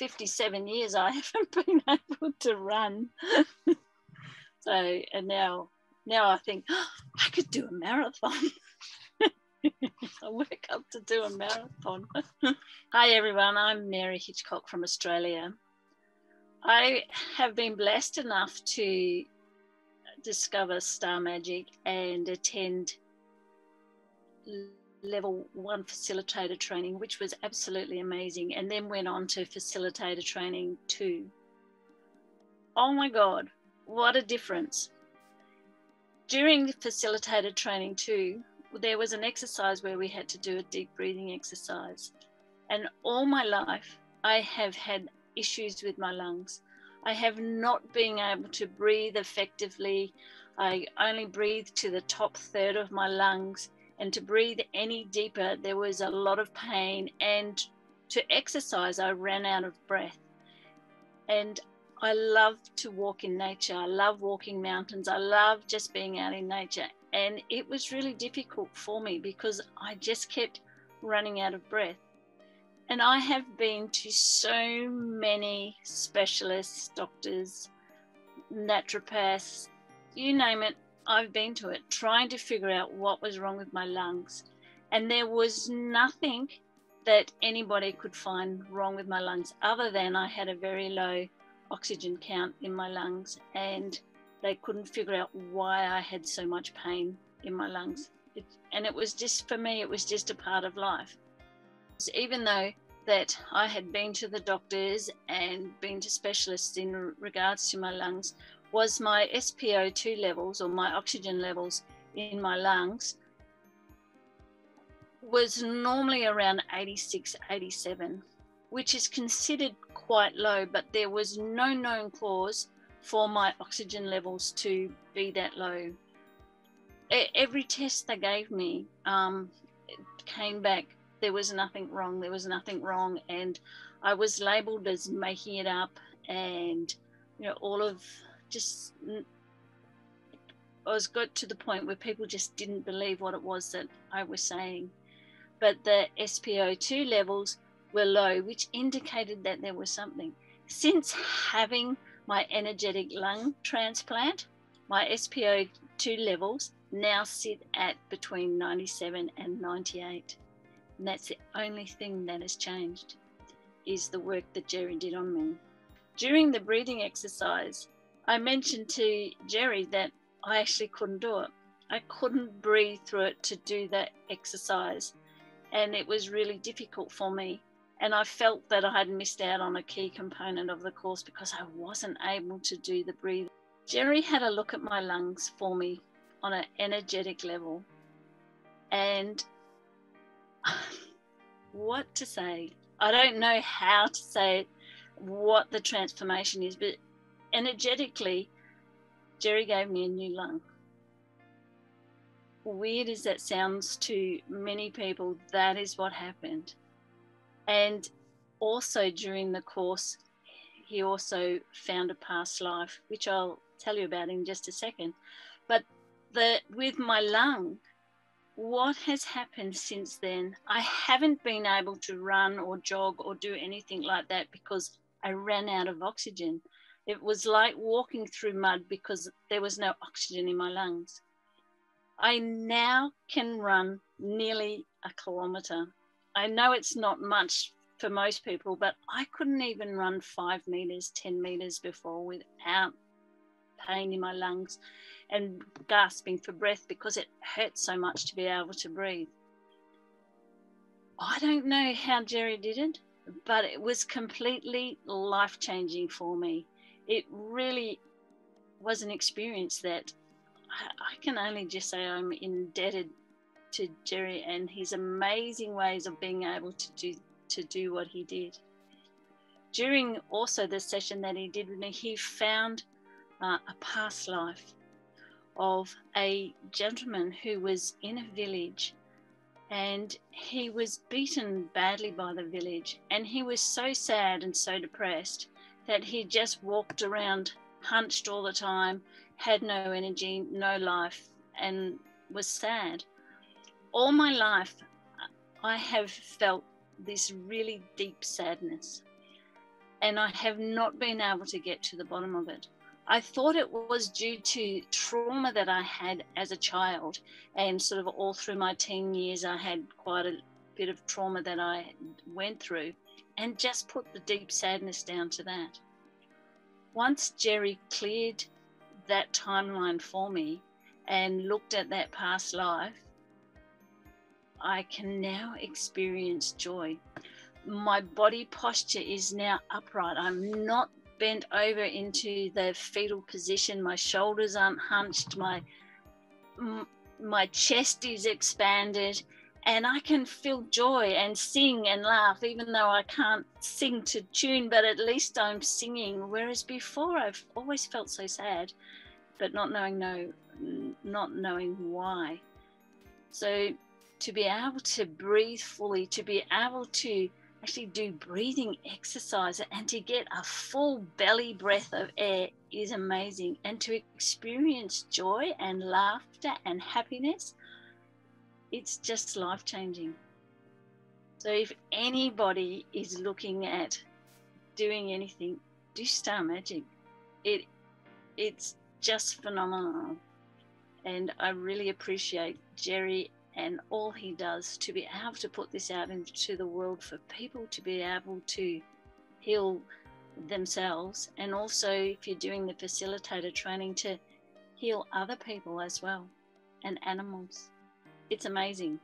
57 years I haven't been able to run. So, and now I think, oh, I could do a marathon. I work up to do a marathon. Hi everyone, I'm Mary Hitchcock from Australia. I have been blessed enough to discover star magic and attend level 1 facilitator training, which was absolutely amazing, and then went on to facilitator training 2. Oh my God, what a difference. During the facilitator training 2, there was an exercise where we had to do a deep breathing exercise. And all my life, I have had issues with my lungs. I have not been able to breathe effectively. I only breathe to the top third of my lungs. And to breathe any deeper, there was a lot of pain. And to exercise, I ran out of breath. And I love to walk in nature. I love walking mountains. I love just being out in nature. And it was really difficult for me because I just kept running out of breath. And I have been to so many specialists, doctors, naturopaths, you name it, I've been to it, trying to figure out what was wrong with my lungs. And there was nothing that anybody could find wrong with my lungs other than I had a very low oxygen count in my lungs, and they couldn't figure out why I had so much pain in my lungs. And it was just, for me, it was just a part of life. Even though that I had been to the doctors and been to specialists in regards to my lungs, was my SpO2 levels, or my oxygen levels in my lungs, was normally around 86, 87, which is considered quite low, but there was no known cause for my oxygen levels to be that low. Every test they gave me, it came back, there was nothing wrong, and I was labelled as making it up, and all of just, I was got to the point where people just didn't believe what it was that I was saying. But the SpO2 levels were low, which indicated that there was something. Since having my energetic lung transplant, my SpO2 levels now sit at between 97 and 98. And that's the only thing that has changed, is the work that Jerry did on me. During the breathing exercise, I mentioned to Jerry that I actually couldn't do it. I couldn't breathe through it to do that exercise. And it was really difficult for me. And I felt that I had missed out on a key component of the course because I wasn't able to do the breathing. Jerry had a look at my lungs for me on an energetic level. And what to say? I don't know how to say what the transformation is, but energetically, Jerry gave me a new lung. Weird as that sounds to many people, that is what happened. And also during the course, he also found a past life, which I'll tell you about in just a second. But with my lung, what has happened since then? I haven't been able to run or jog or do anything like that because I ran out of oxygen. It was like walking through mud because there was no oxygen in my lungs. I now can run nearly a kilometre. I know it's not much for most people, but I couldn't even run 5 meters, 10 meters before without pain in my lungs and gasping for breath because it hurts so much to be able to breathe. I don't know how Jerry did it, but it was completely life-changing for me. It really was an experience that I can only just say I'm indebted to Jerry and his amazing ways of being able to do what he did. During also the session that he did with me, he found a past life of a gentleman who was in a village, and he was beaten badly by the village, and he was so sad and so depressed that he just walked around hunched all the time, had no energy, no life, and was sad. All my life, I have felt this really deep sadness. and I have not been able to get to the bottom of it. I thought it was due to trauma that I had as a child, and sort of all through my teen years, I had quite a bit of trauma that I went through, and just put the deep sadness down to that. Once Jerry cleared that timeline for me and looked at that past life, I can now experience joy. My body posture is now upright. I'm not bent over into the fetal position. My shoulders aren't hunched. My chest is expanded, and I can feel joy and sing and laugh, even though I can't sing to tune, but at least I'm singing. Whereas before I've always felt so sad, but not knowing why. So to be able to breathe fully, to be able to actually do breathing exercise and to get a full belly breath of air is amazing. And to experience joy and laughter and happiness, it's just life-changing. So if anybody is looking at doing anything, do Star Magic. It's just phenomenal. And I really appreciate Jerry and all he does to be able to put this out into the world for people to be able to heal themselves, and also if you're doing the facilitator training, to heal other people as well, and animals. It's amazing.